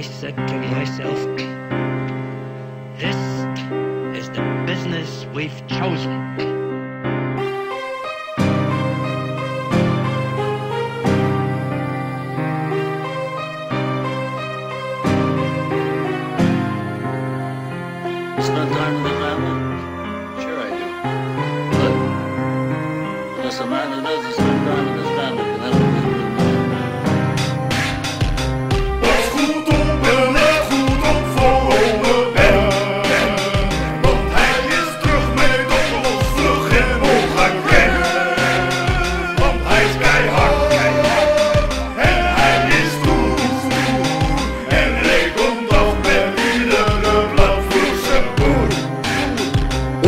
said to myself, this is the business we've chosen. Spend time with the family? Sure I do. But unless a man who doesn't spend time with his family can have a good man. Was goed om Billet, goed om Vrome Ben. Want hij is terug met opgelost, vlug en ongekend. Want hij is keihard, en hij is stoer. En rekent af met iedere blad voor zijn boer.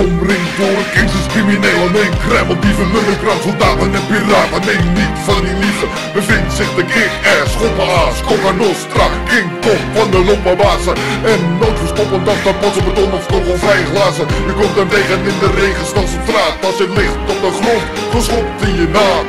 Omringd door gangsters, criminelen en kruimeldieven, lullenkrant, soldaten en piraten. Nee, niet van die liefde bevindt zich de kick-ass, schoppenaars, Coca Nostra, King Kong van de lompenbazen. En nooit verstoppen dat potsen beton of kogelvrije glazen. Je komt hem tegen in de regen, stand op straat als je ligt op de grond, geschopt in je naad.